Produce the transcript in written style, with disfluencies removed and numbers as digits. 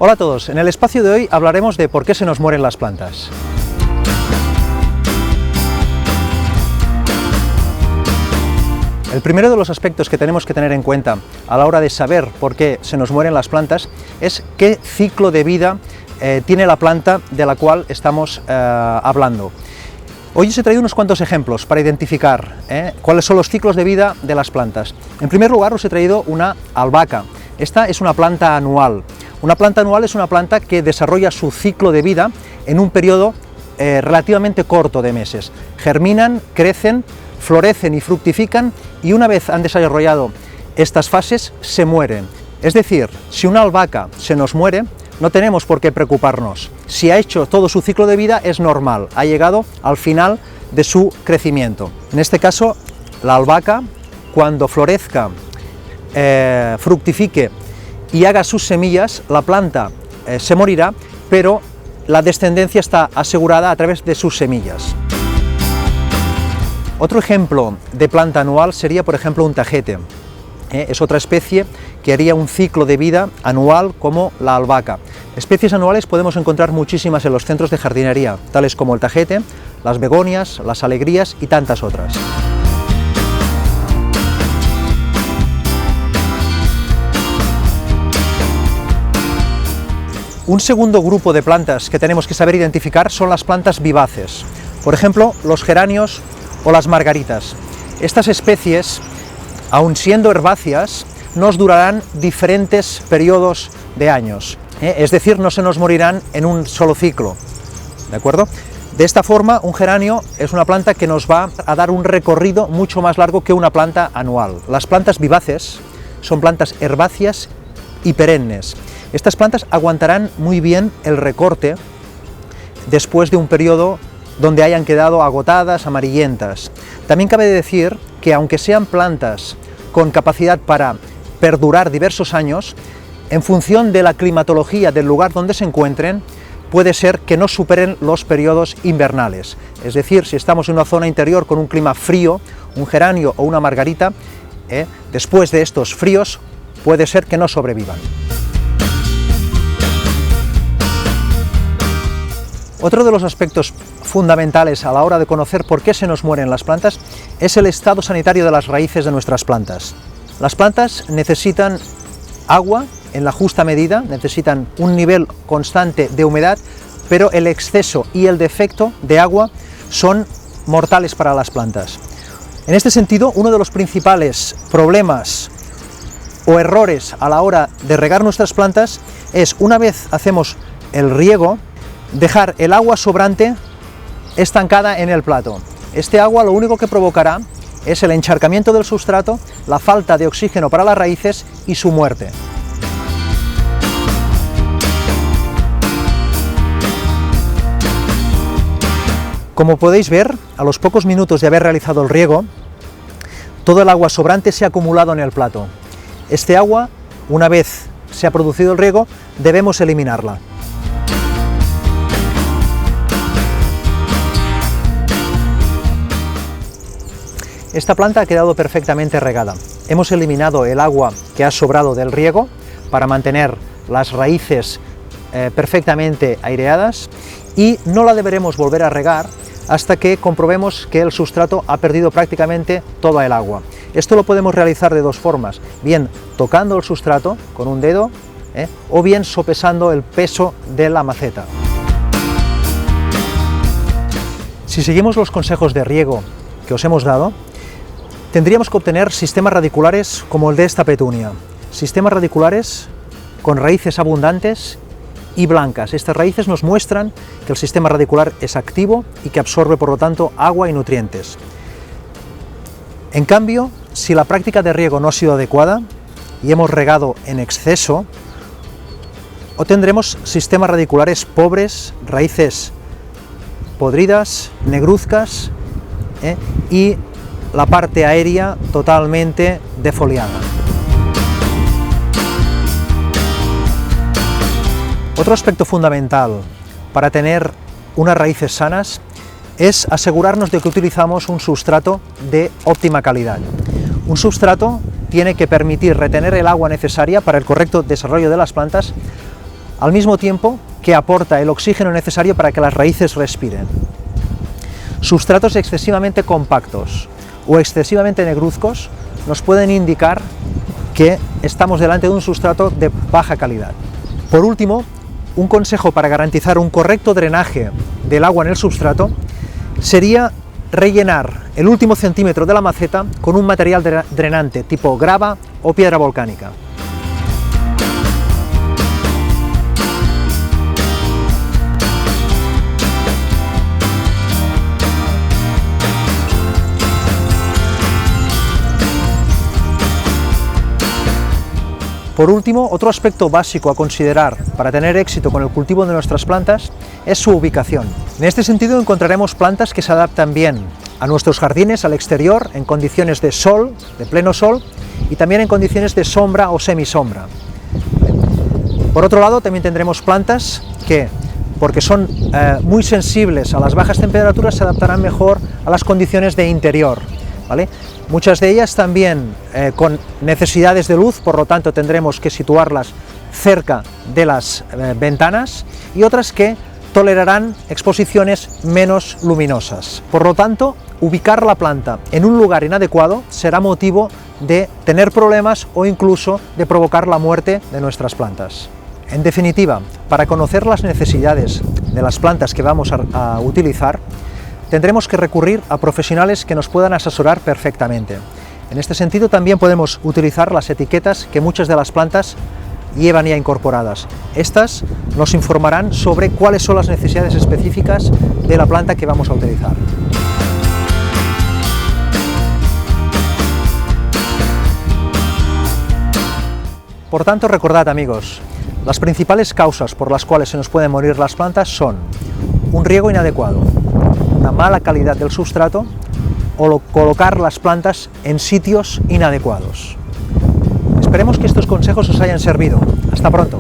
Hola a todos, en el espacio de hoy hablaremos de por qué se nos mueren las plantas. El primero de los aspectos que tenemos que tener en cuenta a la hora de saber por qué se nos mueren las plantas es qué ciclo de vida tiene la planta de la cual estamos hablando. Hoy os he traído unos cuantos ejemplos para identificar cuáles son los ciclos de vida de las plantas. En primer lugar os he traído una albahaca. Esta es una planta anual. Una planta anual es una planta que desarrolla su ciclo de vida en un periodo relativamente corto de meses. Germinan, crecen, florecen y fructifican y una vez han desarrollado estas fases se mueren. Es decir, si una albahaca se nos muere, no tenemos por qué preocuparnos. Si ha hecho todo su ciclo de vida es normal, ha llegado al final de su crecimiento. En este caso, la albahaca, cuando florezca, fructifique y haga sus semillas, la planta se morirá, pero la descendencia está asegurada a través de sus semillas. Otro ejemplo de planta anual sería, por ejemplo, un tajete. Es otra especie que haría un ciclo de vida anual como la albahaca. Especies anuales podemos encontrar muchísimas en los centros de jardinería, tales como el tajete, las begonias, las alegrías y tantas otras. Un segundo grupo de plantas que tenemos que saber identificar son las plantas vivaces. Por ejemplo, los geranios o las margaritas. Estas especies, aun siendo herbáceas, nos durarán diferentes periodos de años, es decir, no se nos morirán en un solo ciclo, ¿de acuerdo? De esta forma, un geranio es una planta que nos va a dar un recorrido mucho más largo que una planta anual. Las plantas vivaces son plantas herbáceas y perennes. Estas plantas aguantarán muy bien el recorte después de un periodo donde hayan quedado agotadas, amarillentas. También cabe decir que aunque sean plantas con capacidad para perdurar diversos años, en función de la climatología del lugar donde se encuentren, puede ser que no superen los periodos invernales. Es decir, si estamos en una zona interior con un clima frío, un geranio o una margarita, después de estos fríos, puede ser que no sobrevivan. Otro de los aspectos fundamentales a la hora de conocer por qué se nos mueren las plantas es el estado sanitario de las raíces de nuestras plantas. Las plantas necesitan agua en la justa medida, necesitan un nivel constante de humedad, pero el exceso y el defecto de agua son mortales para las plantas. En este sentido, uno de los principales problemas o errores a la hora de regar nuestras plantas es, una vez hacemos el riego, dejar el agua sobrante estancada en el plato. Este agua lo único que provocará es el encharcamiento del sustrato, la falta de oxígeno para las raíces y su muerte. Como podéis ver, a los pocos minutos de haber realizado el riego, todo el agua sobrante se ha acumulado en el plato. Este agua, una vez se ha producido el riego, debemos eliminarla. Esta planta ha quedado perfectamente regada. Hemos eliminado el agua que ha sobrado del riego para mantener las raíces perfectamente aireadas y no la deberemos volver a regar hasta que comprobemos que el sustrato ha perdido prácticamente toda el agua. Esto lo podemos realizar de dos formas, bien tocando el sustrato con un dedo o bien sopesando el peso de la maceta. Si seguimos los consejos de riego que os hemos dado, tendríamos que obtener sistemas radiculares como el de esta petunia. Sistemas radiculares con raíces abundantes y blancas. Estas raíces nos muestran que el sistema radicular es activo y que absorbe, por lo tanto, agua y nutrientes. En cambio, si la práctica de riego no ha sido adecuada y hemos regado en exceso, obtendremos sistemas radiculares pobres, raíces podridas, negruzcas y la parte aérea totalmente defoliada. Otro aspecto fundamental para tener unas raíces sanas es asegurarnos de que utilizamos un sustrato de óptima calidad. Un sustrato tiene que permitir retener el agua necesaria para el correcto desarrollo de las plantas, al mismo tiempo que aporta el oxígeno necesario para que las raíces respiren. Sustratos excesivamente compactos o excesivamente negruzcos nos pueden indicar que estamos delante de un sustrato de baja calidad. Por último, un consejo para garantizar un correcto drenaje del agua en el sustrato sería rellenar el último centímetro de la maceta con un material drenante tipo grava o piedra volcánica. Por último, otro aspecto básico a considerar para tener éxito con el cultivo de nuestras plantas es su ubicación. En este sentido encontraremos plantas que se adaptan bien a nuestros jardines, al exterior, en condiciones de sol, de pleno sol, y también en condiciones de sombra o semisombra. Por otro lado, también tendremos plantas que, porque son muy sensibles a las bajas temperaturas, se adaptarán mejor a las condiciones de interior, ¿vale? Muchas de ellas también con necesidades de luz, por lo tanto tendremos que situarlas cerca de las ventanas, y otras que tolerarán exposiciones menos luminosas. Por lo tanto, ubicar la planta en un lugar inadecuado será motivo de tener problemas o incluso de provocar la muerte de nuestras plantas. En definitiva, para conocer las necesidades de las plantas que vamos a utilizar, tendremos que recurrir a profesionales que nos puedan asesorar perfectamente. En este sentido también podemos utilizar las etiquetas que muchas de las plantas llevan ya incorporadas. Estas nos informarán sobre cuáles son las necesidades específicas de la planta que vamos a utilizar. Por tanto, recordad, amigos, las principales causas por las cuales se nos pueden morir las plantas son un riego inadecuado, una mala calidad del sustrato o colocar las plantas en sitios inadecuados. Esperemos que estos consejos os hayan servido. Hasta pronto.